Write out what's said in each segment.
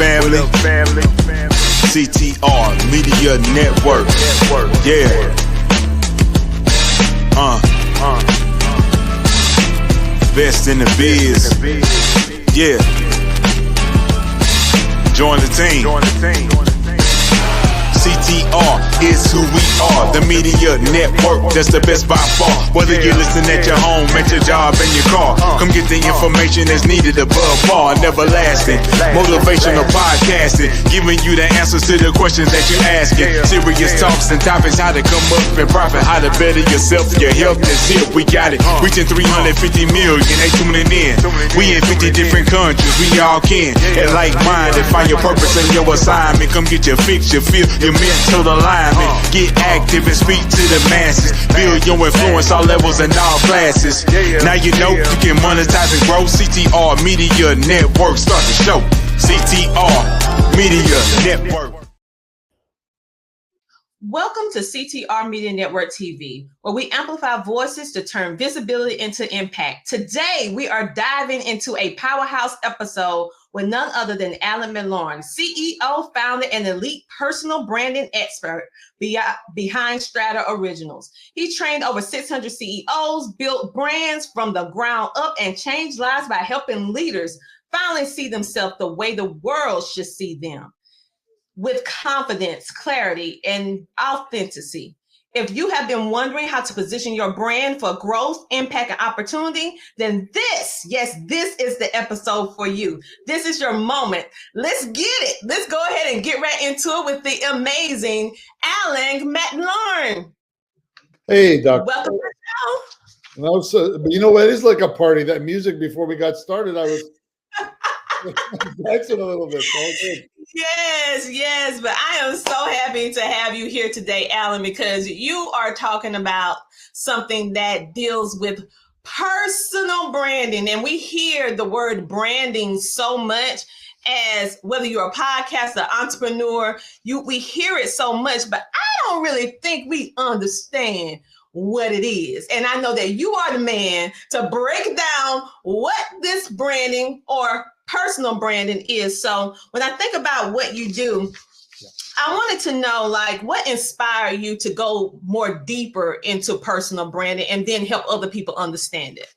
family? CTR Media Network. Yeah. Best in the biz. Yeah. Join the team. CTR is who we are, the media network, that's the best by far. Whether you listen at your home, at your job, in your car, come get the information that's needed above par. Never lasting, motivational podcasting, giving you the answers to the questions that you're asking. Serious talks and topics, how to come up and profit, how to better yourself, your health is here. We got it, reaching 350 million, they tuning in. We in 50 different countries, we all can. And like-minded, find your purpose and your assignment. Come get your fix, your feel, your mental alignment. Get active and speak to the masses. Build your influence all levels and all classes. Now you know you can monetize and grow. CTR Media Network, start the show. CTR Media Network. Welcome to CTR Media Network TV, where we amplify voices to turn visibility into impact. Today, we are diving into a powerhouse episode with none other than Alan Millarn, CEO, founder, and elite personal branding expert behind Strata Originals. He trained over 600 CEOs, built brands from the ground up, and changed lives by helping leaders finally see themselves the way the world should see them, with confidence, clarity, and authenticity. If you have been wondering how to position your brand for growth, impact, and opportunity, then this is the episode for you. This is your moment. Let's get it. Let's go ahead and get right into it with the amazing Alan Millarn. Hey, Doc. Welcome to the show. So, you know what? It is like a party. That music before we got started, I was dancing a little bit. All good. Yes, but I am so happy to have you here today, Alan, because you are talking about something that deals with personal branding. And we hear the word branding so much, as whether you're a podcaster, entrepreneur, we hear it so much, but I don't really think we understand what it is. And I know that you are the man to break down what this branding or personal branding is. So when I think about what you do, I wanted to know, like, what inspired you to go more deeper into personal branding and then help other people understand it?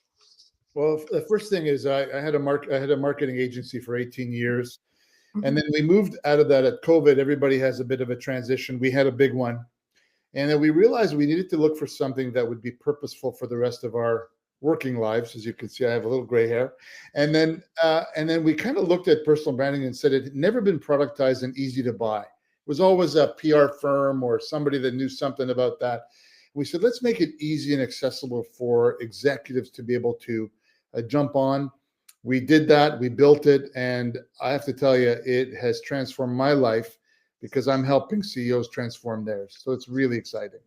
Well, the first thing is I had a marketing agency for 18 years. And then we moved out of that at COVID. Everybody has a bit of a transition. We had a big one. And then we realized we needed to look for something that would be purposeful for the rest of our working lives. As you can see, I have a little gray hair. And then we kind of looked at personal branding and said it had never been productized and easy to buy. It was always a PR firm or somebody that knew something about that. We said, let's make it easy and accessible for executives to be able to jump on. We did that. We built it. And I have to tell you, it has transformed my life because I'm helping CEOs transform theirs. So it's really exciting.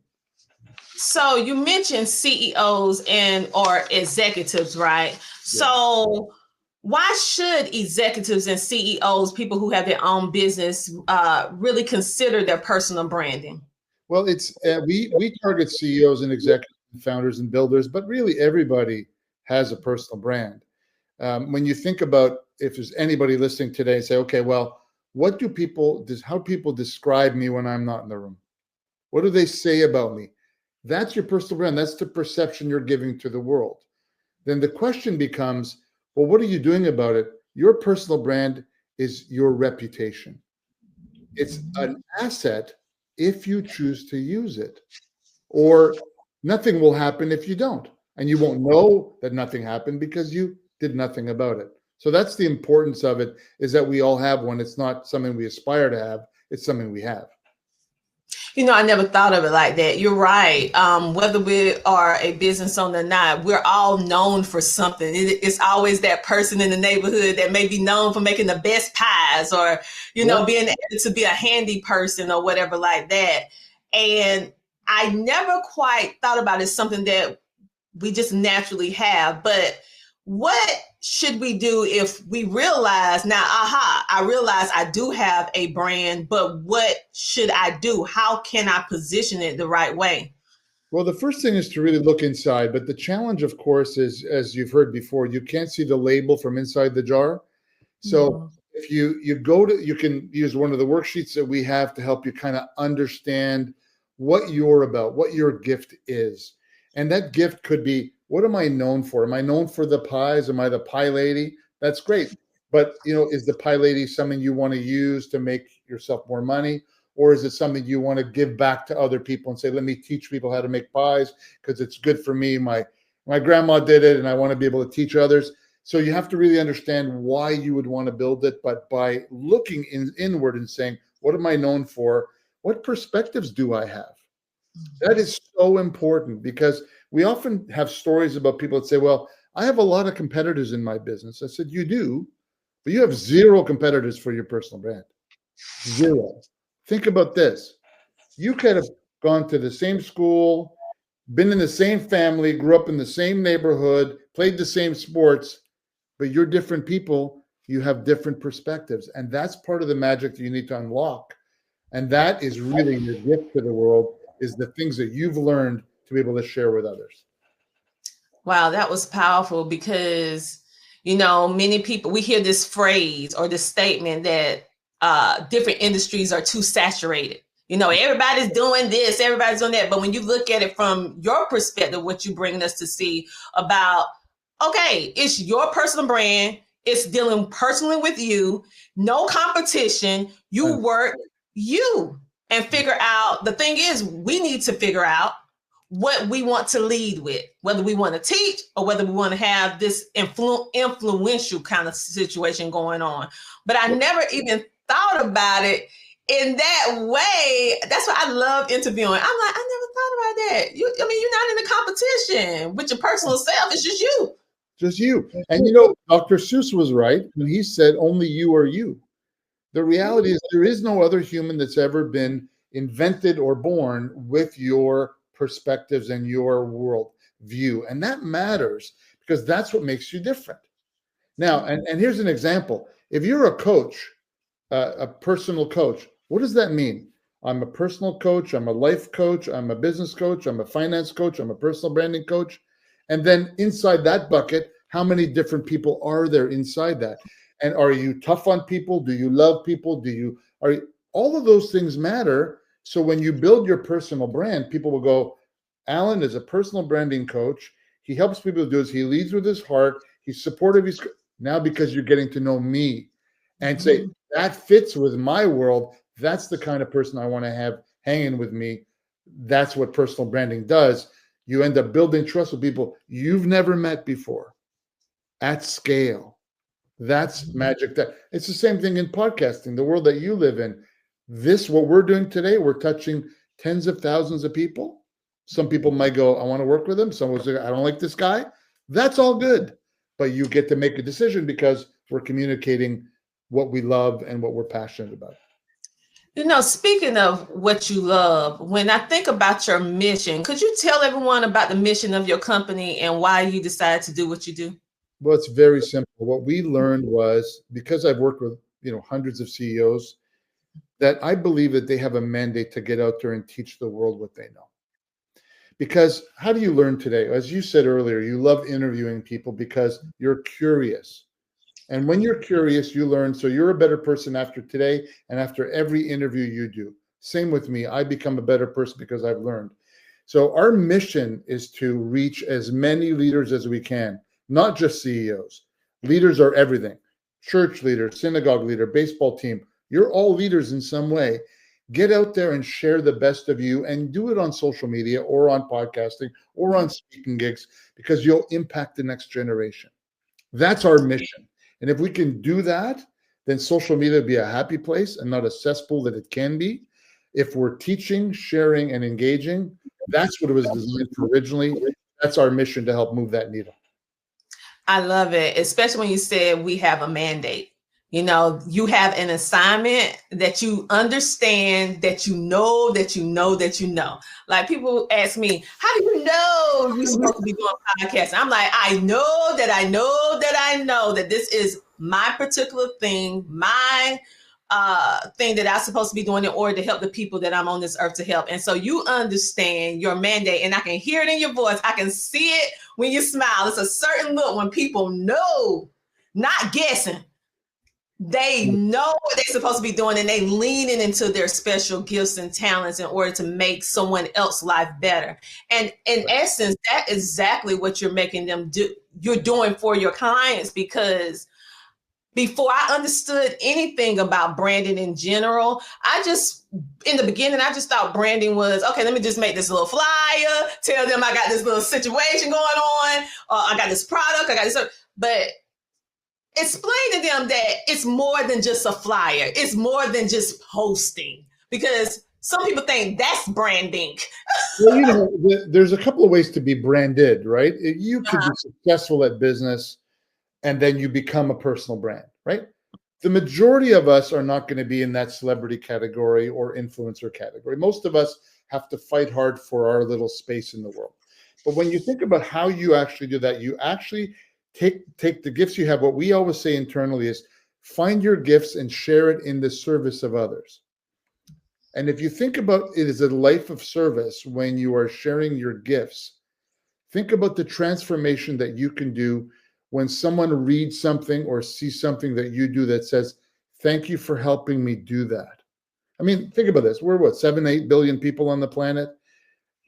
So you mentioned CEOs or executives, right? Yeah. So why should executives and CEOs, people who have their own business, really consider their personal branding? Well, it's we target CEOs and executives, and founders and builders, but really everybody has a personal brand. When you think about, if there's anybody listening today and say, okay, well, how people describe me when I'm not in the room? What do they say about me? That's your personal brand. That's the perception you're giving to the world. Then the question becomes, well, what are you doing about it? Your personal brand is your reputation. It's an asset if you choose to use it, or nothing will happen if you don't. And you won't know that nothing happened because you did nothing about it. So that's the importance of it, is that we all have one. It's not something we aspire to have. It's something we have. You know, I never thought of it like that. You're right. Whether we are a business owner or not, we're all known for something. It's always that person in the neighborhood that may be known for making the best pies, or, being able to be a handy person or whatever like that. And I never quite thought about it as something that we just naturally have. But what should we do if we realize now, I realize I do have a brand, but what should I do? How can I position it the right way? Well, the first thing is to really look inside. But the challenge, of course, is, as you've heard before, you can't see the label from inside the jar. So if you go to, you can use one of the worksheets that we have to help you kind of understand what you're about, what your gift is. And that gift could be, what am I known for? Am I known for the pies? Am I the pie lady? That's great. But, is the pie lady something you want to use to make yourself more money? Or is it something you want to give back to other people and say, let me teach people how to make pies because it's good for me. My grandma did it and I want to be able to teach others. So you have to really understand why you would want to build it. But by looking inward and saying, what am I known for? What perspectives do I have? That is so important, because we often have stories about people that say, well, I have a lot of competitors in my business. I said, you do, but you have 0 competitors for your personal brand. 0. Think about this. You could have gone to the same school, been in the same family, grew up in the same neighborhood, played the same sports, but you're different people. You have different perspectives. And that's part of the magic that you need to unlock. And that is really your gift to the world, is the things that you've learned to be able to share with others. Wow, that was powerful, because, many people, we hear this phrase or this statement that different industries are too saturated. Everybody's doing this, everybody's doing that. But when you look at it from your perspective, what you bring us to see about, okay, it's your personal brand. It's dealing personally with you, no competition. You work you and figure out. The thing is, we need to figure out what we want to lead with, whether we want to teach or whether we want to have this influential kind of situation going on. But I never even thought about it in that way. That's why I love interviewing. I'm like, I never thought about that. You're not in a competition with your personal self. It's just you. Just you. And Dr. Seuss was right when he said, only you are you. The reality is there is no other human that's ever been invented or born with your perspectives and your world view. And that matters, because that's what makes you different. Now, and here's an example. If you're a coach, a personal coach, what does that mean? I'm a personal coach. I'm a life coach. I'm a business coach. I'm a finance coach. I'm a personal branding coach. And then inside that bucket, how many different people are there inside that? And are you tough on people? Do you love people? All of those things matter. So when you build your personal brand, people will go, Alan is a personal branding coach. He helps people do this. He leads with his heart. He's supportive. Now, because you're getting to know me and say, that fits with my world. That's the kind of person I want to have hanging with me. That's what personal branding does. You end up building trust with people you've never met before at scale. That's magic. It's the same thing in podcasting, the world that you live in. What we're doing today, we're touching tens of thousands of people. Some people might go, I want to work with him. Some will say, I don't like this guy. That's all good. But you get to make a decision because we're communicating what we love and what we're passionate about. Speaking of what you love, when I think about your mission, could you tell everyone about the mission of your company and why you decided to do what you do? Well, it's very simple. What we learned was, because I've worked with, hundreds of CEOs, that I believe that they have a mandate to get out there and teach the world what they know. Because how do you learn today? As you said earlier, you love interviewing people because you're curious. And when you're curious, you learn. So you're a better person after today and after every interview you do. Same with me. I become a better person because I've learned. So our mission is to reach as many leaders as we can, not just CEOs. Leaders are everything. Church leader, synagogue leader, baseball team. You're all leaders in some way. Get out there and share the best of you, and do it on social media or on podcasting or on speaking gigs, because you'll impact the next generation. That's our mission. And if we can do that, then social media will be a happy place and not a cesspool that it can be. If we're teaching, sharing, and engaging, that's what it was designed for originally. That's our mission, to help move that needle. I love it, especially when you said we have a mandate. You have an assignment that you understand, that you know. Like, people ask me, how do you know you're supposed to be doing podcasts? I'm like, I know that this is my particular thing, my thing that I'm supposed to be doing in order to help the people that I'm on this earth to help. And so you understand your mandate, and I can hear it in your voice. I can see it when you smile. It's a certain look when people know, not guessing. They know what they're supposed to be doing, and they leaning into their special gifts and talents in order to make someone else's life better. And in essence, that is exactly what you're making them do. You're doing for your clients, because before I understood anything about branding in general, in the beginning, I just thought branding was, okay, let me just make this little flyer, tell them I got this little situation going on, or I got this product, I got this, but explain to them that it's more than just a flyer. It's more than just posting, because some people think that's branding. Well, there's a couple of ways to be branded, right? You could be successful at business and then you become a personal brand, right? The majority of us are not going to be in that celebrity category or influencer category. Most of us have to fight hard for our little space in the world. But when you think about how you actually do that, you actually take the gifts you have. What we always say internally is find your gifts and share it in the service of others. And if you think about it as a life of service, when you are sharing your gifts, think about the transformation that you can do when someone reads something or sees something that you do that says, thank you for helping me do that. I mean, think about this. We're 7, 8 billion people on the planet.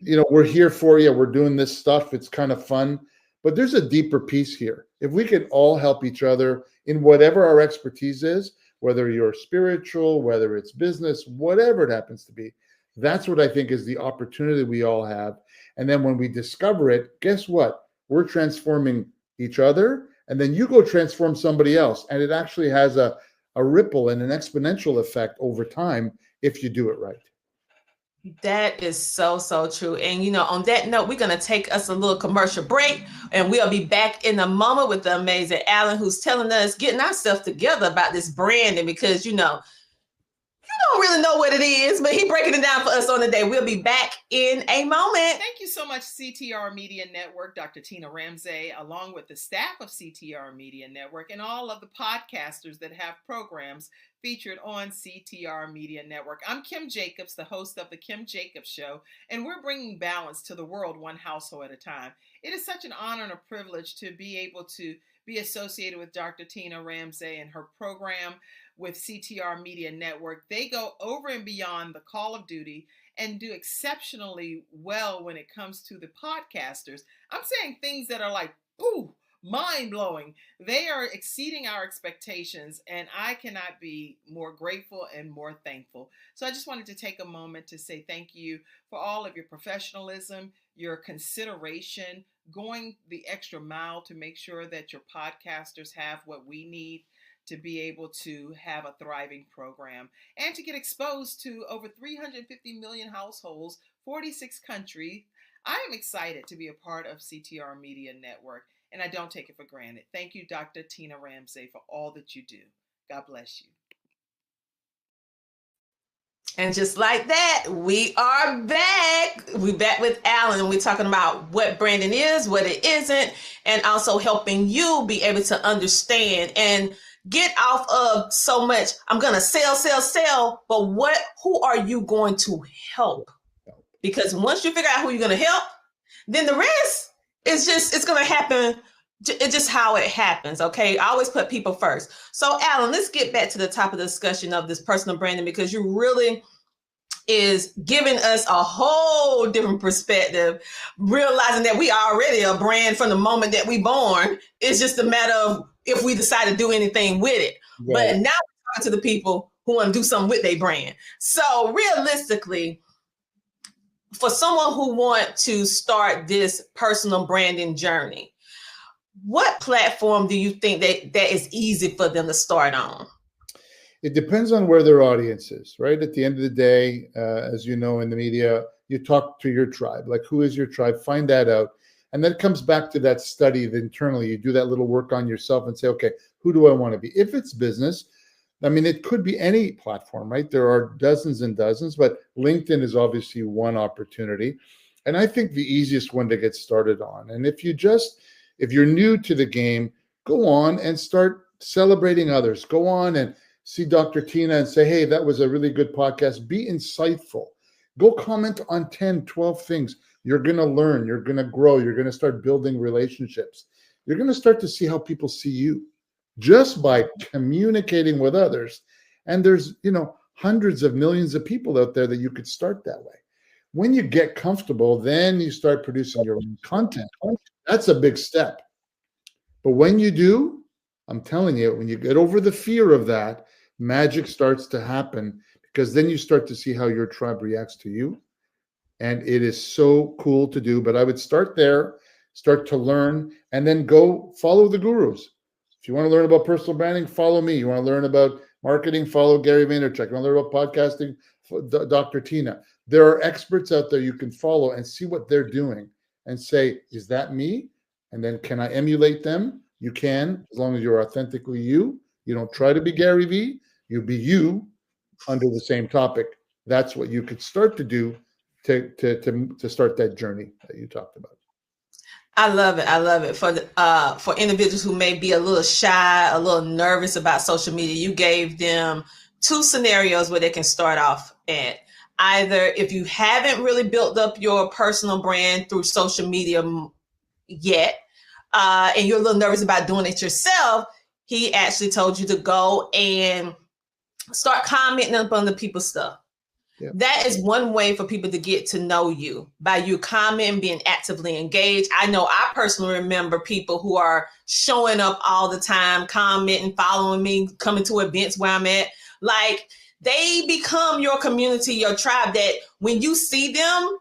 We're here for you. We're doing this stuff. It's kind of fun. But there's a deeper piece here. If we could all help each other in whatever our expertise is, whether you're spiritual, whether it's business, whatever it happens to be, that's what I think is the opportunity we all have. And then when we discover it, guess what? We're transforming each other, and then you go transform somebody else. And it actually has a ripple and an exponential effect over time if you do it right. That is so, so true. And, on that note, we're going to take us a little commercial break, and we'll be back in a moment with the amazing Alan, who's telling us, getting ourselves together about this branding, because, you don't really know what it is, but he's breaking it down for us on the day. We'll be back in a moment. Thank you so much, CTR Media Network, Dr. Tina Ramsey, along with the staff of CTR Media Network and all of the podcasters that have programs featured on CTR Media Network. I'm Kim Jacobs, the host of The Kim Jacobs Show, and we're bringing balance to the world one household at a time. It is such an honor and a privilege to be able to be associated with Dr. Tina Ramsey and her program with CTR Media Network. They go over and beyond the call of duty and do exceptionally well when it comes to the podcasters. I'm saying things that are like, ooh, mind-blowing. They are exceeding our expectations, and I cannot be more grateful and more thankful. So I just wanted to take a moment to say thank you for all of your professionalism, your consideration, going the extra mile to make sure that your podcasters have what we need to be able to have a thriving program and to get exposed to over 350 million households, 46 countries. I am excited to be a part of CTR Media Network, and I don't take it for granted. Thank you, Dr. Tina Ramsey, for all that you do. God bless you. And just like that, we are back. We're back with Alan. We're talking about what branding is, what it isn't, and also helping you be able to understand and get off of so much, I'm going to sell, but who are you going to help? Because once you figure out who you're going to help, then the rest is it's going to happen. It's just how it happens. Okay. I always put people first. So Alan, let's get back to the top of the discussion of this personal branding, because you really is giving us a whole different perspective, realizing that we are already a brand from the moment that we born. It's just a matter of if we decide to do anything with it. Right. But now we're talking to the people who want to do something with their brand. So realistically, for someone who wants to start this personal branding journey, what platform do you think that is easy for them to start on? It depends on where their audience is, right? At the end of the day, as you know, in the media, you talk to your tribe. Like, who is your tribe? Find that out. And then it comes back to that study that internally you do that little work on yourself and say, okay, who do I want to be? If it's business, I mean, it could be any platform, right? There are dozens and dozens, but LinkedIn is obviously one opportunity. And I think the easiest one to get started on. And if you're new to the game, go on and start celebrating others. Go on and see Dr. Tina and say, hey, that was a really good podcast. Be insightful. Go comment on 10, 12 things. You're going to learn. You're going to grow. You're going to start building relationships. You're going to start to see how people see you. just by communicating with others. And there's, hundreds of millions of people out there that you could start that way. When you get comfortable, then you start producing your own content. That's a big step. But when you do, I'm telling you, when you get over the fear of that, magic starts to happen, because then you start to see how your tribe reacts to you. And it is so cool to do. But I would start there, start to learn, and then go follow the gurus. If you want to learn about personal branding, follow me. You want to learn about marketing, follow Gary Vaynerchuk. You want to learn about podcasting, Dr. Tina. There are experts out there you can follow and see what they're doing and say, is that me? And then can I emulate them? You can, as long as you're authentically you. You don't try to be Gary V. You be you under the same topic. That's what you could start to do to start that journey that you talked about. I love it. I love it. For individuals who may be a little shy, a little nervous about social media, you gave them 2 scenarios where they can start off at. Either if you haven't really built up your personal brand through social media yet, and you're a little nervous about doing it yourself, he actually told you to go and start commenting up on the people's stuff. Yeah. That is one way for people to get to know you, by you commenting, being actively engaged. I know I personally remember people who are showing up all the time, commenting, following me, coming to events where I'm at. Like, they become your community, your tribe, that when you see them,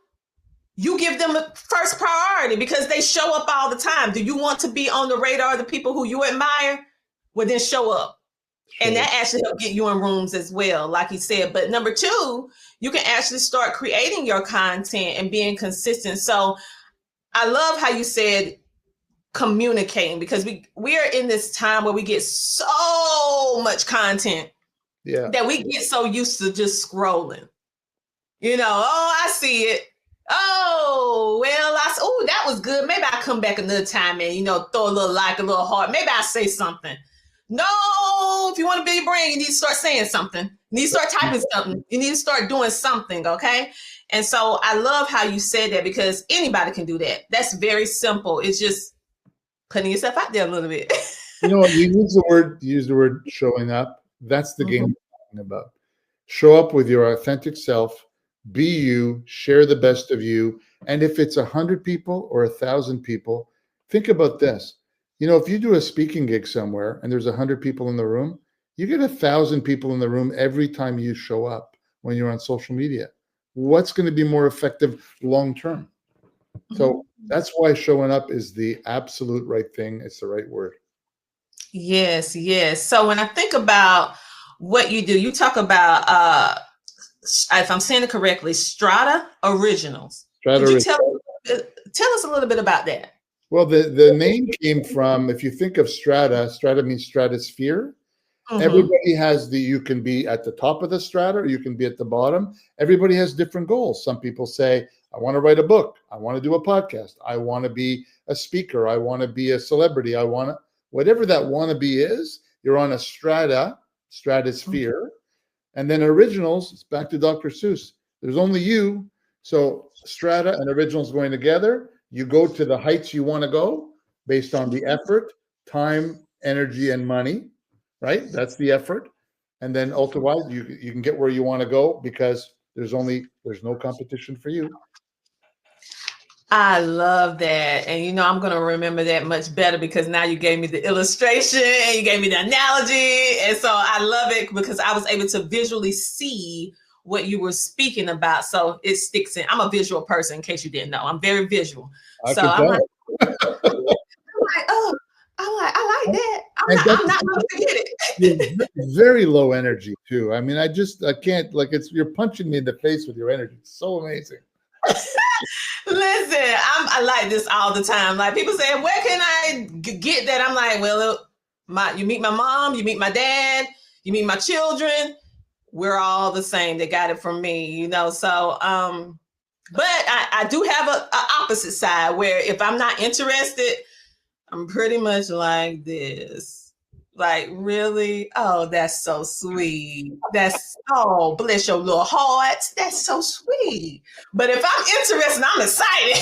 you give them a first priority because they show up all the time. Do you want to be on the radar of the people who you admire? Well, then show up. Sure. And that actually helps get you in rooms as well, like you said. But number 2, you can actually start creating your content and being consistent. So I love how you said communicating, because we are in this time where we get so much content that we get so used to just scrolling. I see it. Oh, well, that was good. Maybe I'll come back another time and, throw a little like, a little heart. Maybe I'll say something. No, if you want to build your brand, you need to start saying something. You need to start typing something. You need to start doing something, okay? And so I love how you said that, because anybody can do that. That's very simple. It's just putting yourself out there a little bit. You use the word showing up. That's the game we're talking about. Show up with your authentic self. Be you. Share the best of you. And if it's 100 people or 1,000 people, think about this. If you do a speaking gig somewhere and there's 100 people in the room, you get 1,000 people in the room every time you show up when you're on social media. What's going to be more effective long-term? So that's why showing up is the absolute right thing. It's the right word. Yes. So when I think about what you do, you talk about, if I'm saying it correctly, Strata Originals. Could you tell us a little bit about that? Well, the name came from, if you think of strata means stratosphere. Everybody has you can be at the top of the strata, or you can be at the bottom. Everybody has different goals. Some people say, I want to write a book. I want to do a podcast. I want to be a speaker. I want to be a celebrity. Whatever that wannabe is, you're on a stratosphere. And then originals, it's back to Dr. Seuss. There's only you. So strata and originals going together. You go to the heights you want to go based on the effort, time, energy, and money, right? That's the effort. And then ultimately you can get where you want to go, because there's no competition for you. I love that. And I'm going to remember that much better, because now you gave me the illustration and you gave me the analogy. And so I love it, because I was able to visually see what you were speaking about. So it sticks in. I'm a visual person, in case you didn't know. I'm very visual. I like, I like that. I'm not going to forget it. Very low energy too. I mean, I can't, you're punching me in the face with your energy. It's so amazing. Listen, I like this all the time. Like, people say, where can I get that? I'm like, well, you meet my mom, you meet my dad, you meet my children. We're all the same. They got it from me, So, but I do have a opposite side, where if I'm not interested, I'm pretty much like this. Like, really? Oh, that's so sweet. Bless your little heart. That's so sweet. But if I'm interested, I'm excited.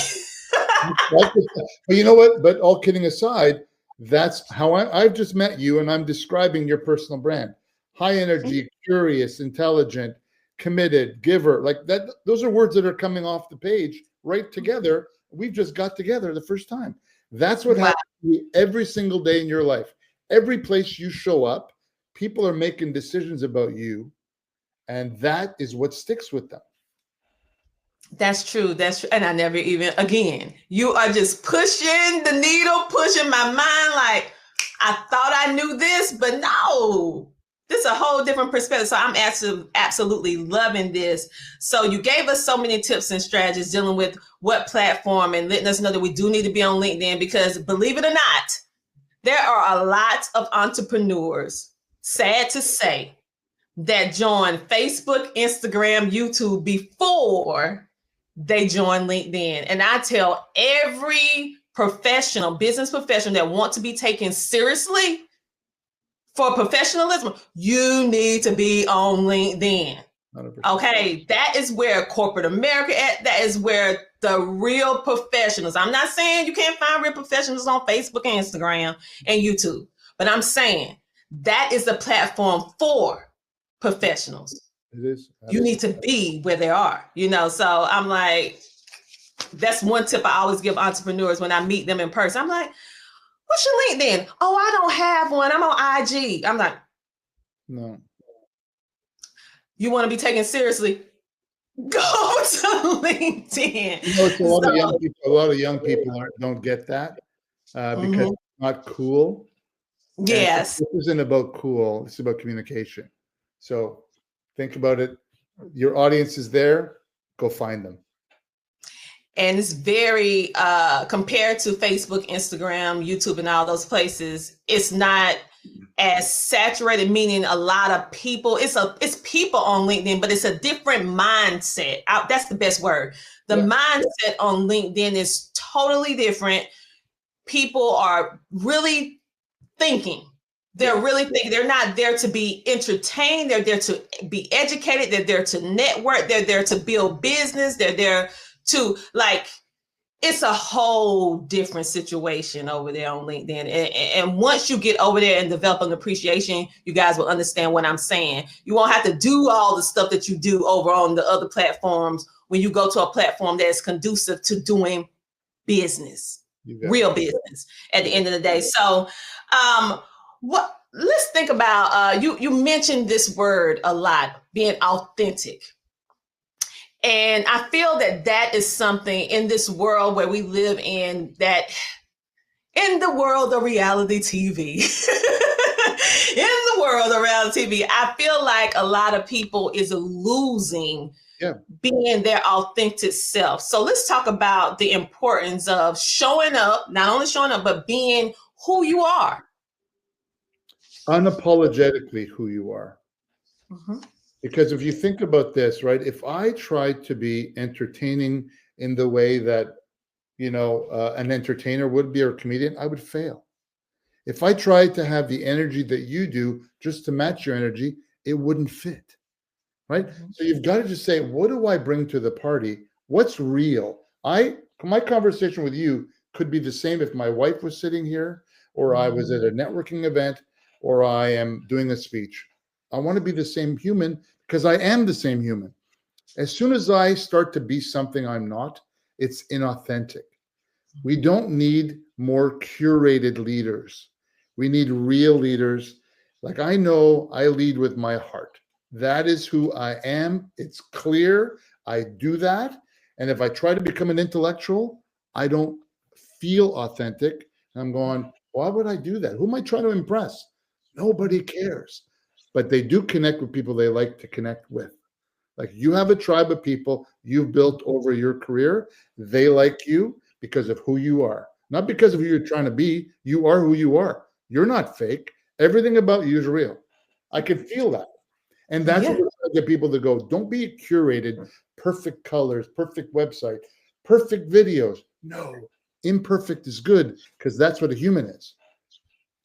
But you know what? But all kidding aside, That's how I've just met you, and I'm describing your personal brand. High energy, curious, intelligent, committed, giver. Like that, those are words that are coming off the page right together. We've just got together the first time. That's what Wow. happens to you every single day in your life. Every place you show up, people are making decisions about you, and that is what sticks with them. That's true. That's true. And I never even, again, you are just pushing the needle, pushing my mind. Like, I thought I knew this, but no, this is a whole different perspective. So I'm absolutely loving this. So you gave us so many tips and strategies dealing with what platform and letting us know that we do need to be on LinkedIn, because believe it or not, there are a lot of entrepreneurs, sad to say, that join Facebook, Instagram, YouTube before they join LinkedIn. And I tell every professional, business professional that want to be taken seriously for professionalism, you need to be on LinkedIn. 100%. Okay, that is where corporate America at. That is where the real professionals. I'm not saying you can't find real professionals on Facebook and Instagram and YouTube, but I'm saying that is the platform for professionals. It is. You need to be where they are, so I'm like, that's one tip I always give entrepreneurs when I meet them in person. I'm like, what's your LinkedIn? Oh, I don't have one. I'm on IG. I'm like, no. You want to be taken seriously? Go to LinkedIn. It's a lot of young people don't get that because it's not cool. Yes. This isn't about cool. It's about communication. So think about it. Your audience is there. Go find them. And it's very, compared to Facebook, Instagram, YouTube, and all those places, it's not as saturated, meaning a lot of people, it's people on LinkedIn, but it's a different mindset. That's the best word. The mindset on LinkedIn is totally different. People are really thinking. They're really thinking. They're not there to be entertained. They're there to be educated. They're there to network. They're there to build business. They're there to, like, it's a whole different situation over there on LinkedIn. And once you get over there and develop an appreciation, you guys will understand what I'm saying. You won't have to do all the stuff that you do over on the other platforms when you go to a platform that is conducive to doing business, real business at the end of the day. So let's think about, you mentioned this word a lot, being authentic. And I feel that is something in this world where we live in, that in the world of reality TV, I feel like a lot of people is losing being their authentic self. So let's talk about the importance of showing up, not only showing up, but being who you are. Unapologetically who you are. Mm-hmm. Because if you think about this, right, if I tried to be entertaining in the way that, an entertainer would be, or a comedian, I would fail. If I tried to have the energy that you do just to match your energy, it wouldn't fit, right? Mm-hmm. So you've got to just say, what do I bring to the party? What's real? My conversation with you could be the same if my wife was sitting here, or I was at a networking event, or I am doing a speech. I want to be the same human because I am the same human. As soon as I start to be something I'm not, it's inauthentic. We don't need more curated leaders. We need real leaders. Like, I know I lead with my heart. That is who I am. It's clear. I do that. And if I try to become an intellectual, I don't feel authentic. I'm going, why would I do that? Who am I trying to impress? Nobody cares. But they do connect with people they like to connect with. Like, you have a tribe of people you've built over your career. They like you because of who you are, not because of who you're trying to be. You are who you are. You're not fake. Everything about you is real. I can feel that. And that's what we're trying to get people to go, don't be curated, perfect colors, perfect website, perfect videos. No, imperfect is good, because that's what a human is.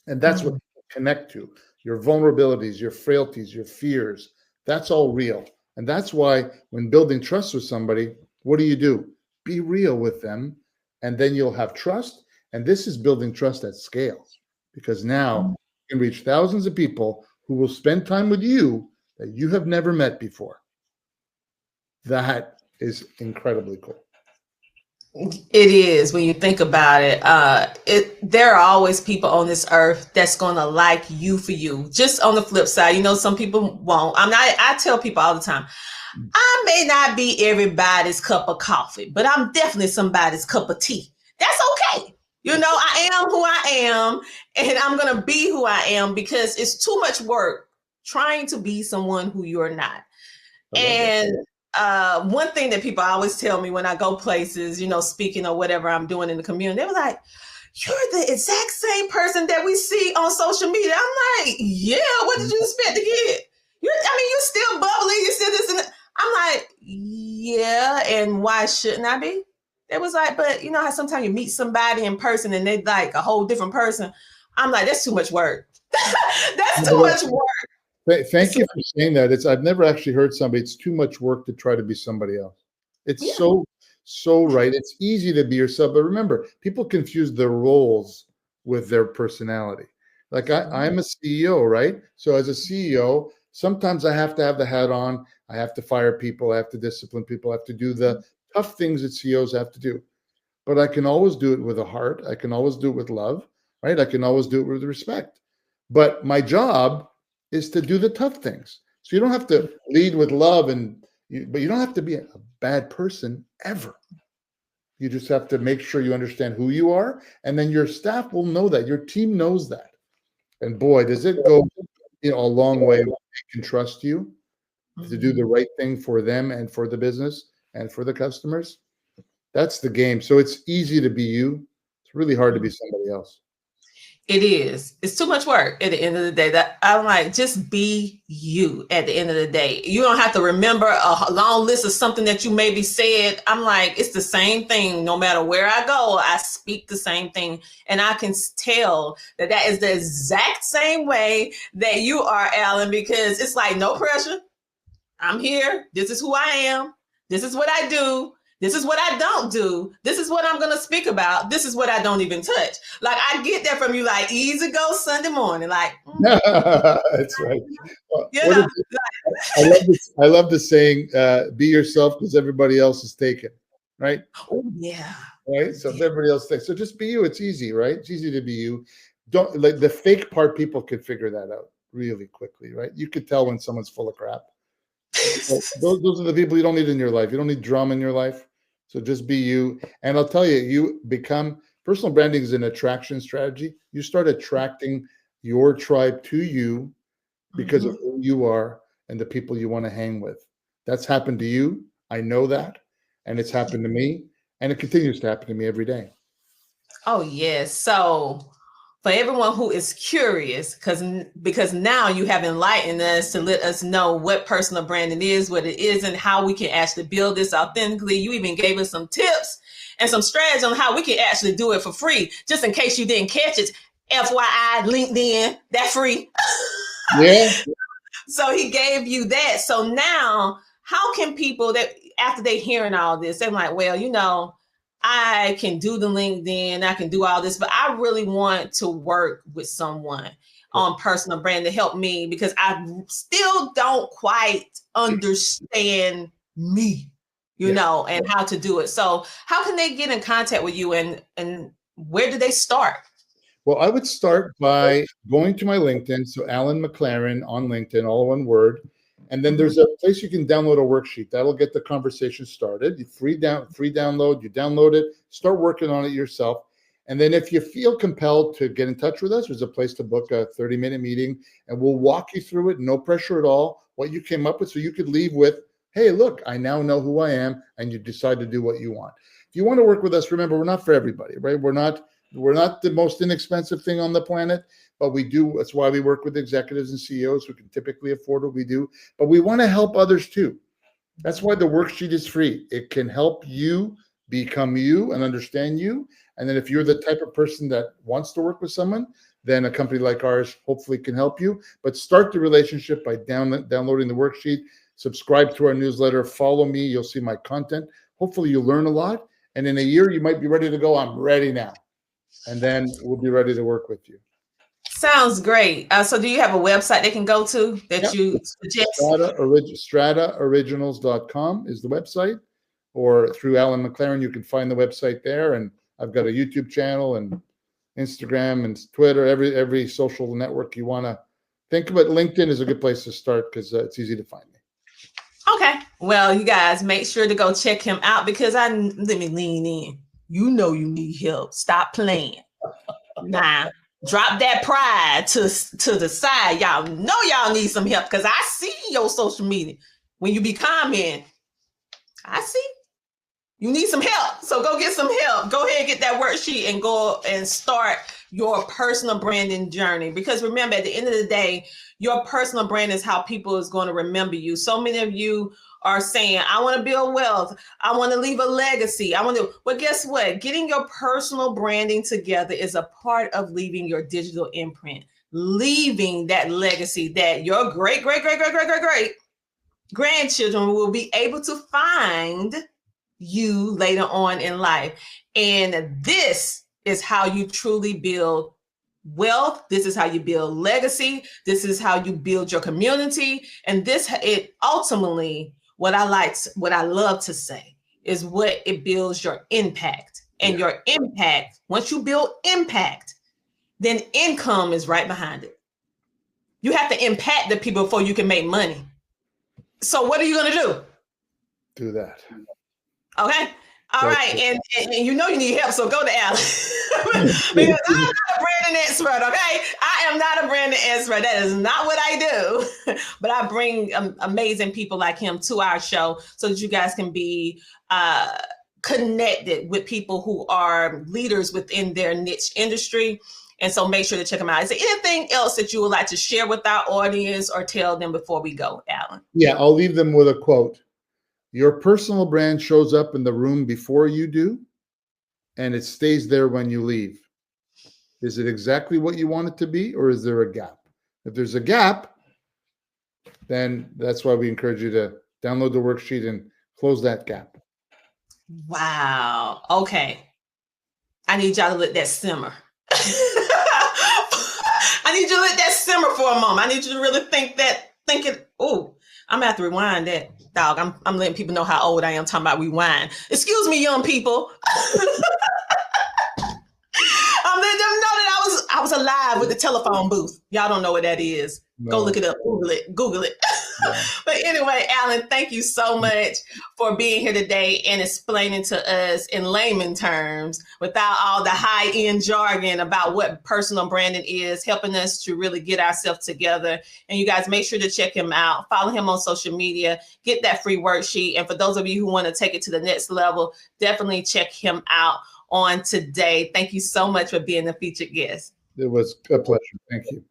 And that's what people connect to. Your vulnerabilities, your frailties, your fears, that's all real. And that's why when building trust with somebody, what do? Be real with them, and then you'll have trust. And this is building trust at scale. because now you can reach thousands of people who will spend time with you that you have never met before. That is incredibly cool. It is when you think about it. There are always people on this earth that's gonna like you for you. Just on the flip side, some people won't. I tell people all the time, I may not be everybody's cup of coffee, but I'm definitely somebody's cup of tea. That's okay. I am who I am, and I'm gonna be who I am, because it's too much work trying to be someone who you're not. And one thing that people always tell me when I go places, speaking or whatever I'm doing in the community, they were like, "You're the exact same person that we see on social media." I'm like, "Yeah, what did you expect to get? You're still bubbly, you're still this and that." I'm like, "Yeah, and why shouldn't I be?" It was like, "But you know how sometimes you meet somebody in person and they like a whole different person." I'm like, "That's too much work." That's too much work. Thank you for saying that. I've never actually heard somebody, it's too much work to try to be somebody else. It's so right. It's easy to be yourself, but remember, people confuse their roles with their personality. Like I'm a CEO, right? So as a CEO, sometimes I have to have the hat on. I have to fire people. I have to discipline people. I have to do the tough things that CEOs have to do. But I can always do it with a heart. I can always do it with love, right? I can always do it with respect. But my job is to do the tough things. So you don't have to lead with love, but you don't have to be a bad person ever. You just have to make sure you understand who you are, and then your staff will know that. Your team knows that. And boy, does it go a long way when they can trust you to do the right thing for them and for the business and for the customers. That's the game. So it's easy to be you. It's really hard to be somebody else. It is. It's too much work at the end of the day. That I'm like, just be you at the end of the day. You don't have to remember a long list of something that you maybe said. I'm like, it's the same thing. No matter where I go, I speak the same thing. And I can tell that is the exact same way that you are, Alan, because it's like, no pressure. I'm here. This is who I am. This is what I do. This is what I don't do. This is what I'm going to speak about. This is what I don't even touch. Like, I get that from you, like, easy go Sunday morning. Like, that's right. Well, I love the saying, be yourself because everybody else is taken, right? Oh, yeah. Right? So if everybody else takes, so just be you. It's easy, right? It's easy to be you. Don't like the fake part. People can figure that out really quickly, right? You could tell when someone's full of crap. So those are the people you don't need in your life. You don't need drama in your life. So just be you. And I'll tell you, you become personal branding is an attraction strategy. You start attracting your tribe to you because of who you are and the people you want to hang with. That's happened to you. I know that. And it's happened to me. And it continues to happen to me every day. Oh, yes. So for everyone who is curious, because now you have enlightened us to let us know what personal branding is, what it is, and how we can actually build this authentically. You even gave us some tips and some strategies on how we can actually do it for free, just in case you didn't catch it. FYI, LinkedIn, that's free. Yeah. So he gave you that. So now, how can people that after they hearing all this, they're like, well, I can do the LinkedIn, I can do all this, but I really want to work with someone on personal brand to help me because I still don't quite understand me, and how to do it. So how can they get in contact with you and where do they start? Well, I would start by going to my LinkedIn. So Alan McLaren on LinkedIn, all one word. And then there's a place you can download a worksheet. That'll get the conversation started. Free download, you download it, start working on it yourself. And then if you feel compelled to get in touch with us, there's a place to book a 30-minute meeting and we'll walk you through it. No pressure at all, what you came up with. So you could leave with, hey, look, I now know who I am, and you decide to do what you want. If you want to work with us, remember, we're not for everybody, right? We're not the most inexpensive thing on the planet. But we do, that's why we work with executives and CEOs who can typically afford what we do. But we want to help others too. That's why the worksheet is free. It can help you become you and understand you. And then if you're the type of person that wants to work with someone, then a company like ours hopefully can help you. But start the relationship by downloading the worksheet, subscribe to our newsletter, follow me. You'll see my content. Hopefully you'll learn a lot. And in a year, you might be ready to go, I'm ready now. And then we'll be ready to work with you. Sounds great. So do you have a website they can go to that you suggest? StrataOriginals.com is the website, or through Alan McLaren, you can find the website there. And I've got a YouTube channel and Instagram and Twitter, every social network you want to think about. LinkedIn is a good place to start because it's easy to find me. Okay. Well, you guys make sure to go check him out because let me lean in. You know you need help. Stop playing. Nah. Drop that pride to the side. Y'all know y'all need some help because I see your social media. When you be commenting, I see you need some help. So go get some help. Go ahead and get that worksheet and go and start your personal branding journey. Because remember, at the end of the day, your personal brand is how people is going to remember you. So many of you are saying, I want to build wealth. I want to leave a legacy. Well, guess what? Getting your personal branding together is a part of leaving your digital imprint, leaving that legacy that your great grandchildren will be able to find you later on in life. And this is how you truly build wealth. This is how you build legacy. This is how you build your community. And it ultimately, what I love to say is what it builds your impact. And your impact, once you build impact, then income is right behind it. You have to impact the people before you can make money. So what are you going to do? Do that. Okay. All right. And you know you need help, so go to Alan. Because I'm not a branding expert, okay? I am not a branding expert. That is not what I do. But I bring amazing people like him to our show so that you guys can be connected with people who are leaders within their niche industry. And so make sure to check them out. Is there anything else that you would like to share with our audience or tell them before we go, Alan? Yeah, I'll leave them with a quote. Your personal brand shows up in the room before you do, and it stays there when you leave. Is it exactly what you want it to be, or is there a gap? If there's a gap, then that's why we encourage you to download the worksheet and close that gap. Wow. Okay. I need y'all to let that simmer. I need you to let that simmer for a moment. I need you to really think it. Oh, I'm gonna have to rewind that, dog. I'm letting people know how old I am. Talking about rewind. Excuse me, young people. I'm letting them know that I was alive with the telephone booth. Y'all don't know what that is. No. Go look it up. Google it. Yeah. But anyway, Alan, thank you so much for being here today and explaining to us in layman terms, without all the high-end jargon, about what personal branding is, helping us to really get ourselves together. And you guys make sure to check him out. Follow him on social media. Get that free worksheet. And for those of you who want to take it to the next level, definitely check him out on today. Thank you so much for being the featured guest. It was a pleasure. Thank you.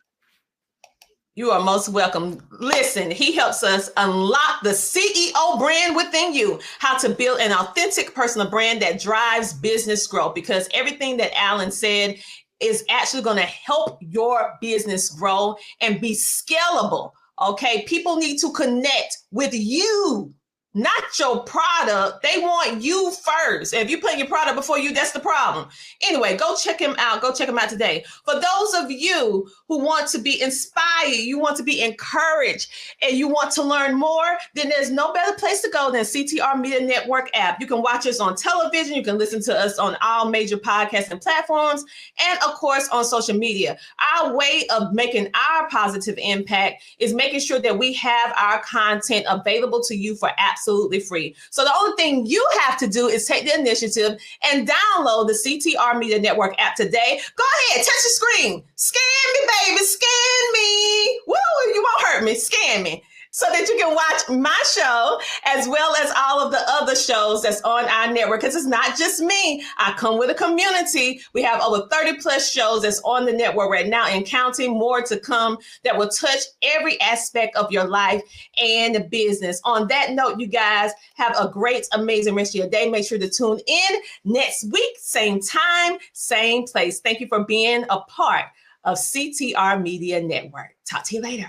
You are most welcome. Listen, he helps us unlock the CEO brand within you, how to build an authentic personal brand that drives business growth, because everything that Alan said is actually going to help your business grow and be scalable. Okay. People need to connect with you, not your product. They want you first. If you put your product before you, that's the problem. Anyway, go check him out. Go check him out today. For those of you who want to be inspired, you want to be encouraged, and you want to learn more, then there's no better place to go than CTR Media Network app. You can watch us on television. You can listen to us on all major podcasting platforms, and of course on social media. Our way of making our positive impact is making sure that we have our content available to you for absolutely free. So the only thing you have to do is take the initiative and download the CTR Media Network app today. Go ahead, touch the screen, scan me, baby, scan me. Woo, you won't hurt me, scan me, so that you can watch my show as well as all of the other shows that's on our network. Because it's not just me. I come with a community. We have over 30 plus shows that's on the network right now and counting, more to come that will touch every aspect of your life and business. On that note, you guys have a great, amazing rest of your day. Make sure to tune in next week, same time, same place. Thank you for being a part of CTR Media Network. Talk to you later.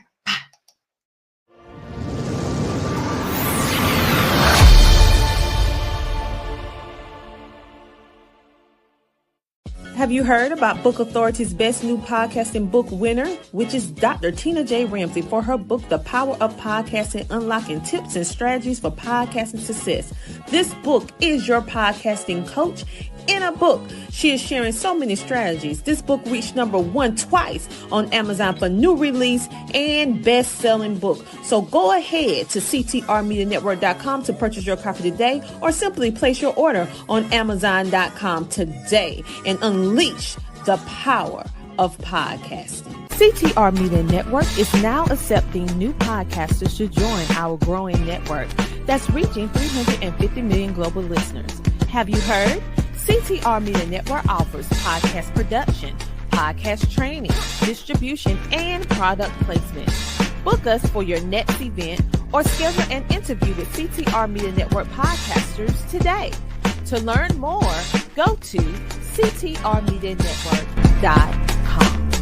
Have you heard about Book Authority's best new podcasting book winner, which is Dr. Tina J. Ramsey, for her book, The Power of Podcasting, Unlocking Tips and Strategies for Podcasting Success. This book is your podcasting coach in a book. She is sharing so many strategies. This book reached number 1 twice on Amazon for new release and best-selling book. So go ahead to ctrmedianetwork.com to purchase your copy today, or simply place your order on Amazon.com today and unleash the power of podcasting. CTR Media Network is now accepting new podcasters to join our growing network that's reaching 350 million global listeners. Have you heard? CTR Media Network offers podcast production, podcast training, distribution, and product placement. Book us for your next event or schedule an interview with CTR Media Network podcasters today. To learn more, go to ctrmedianetwork.com.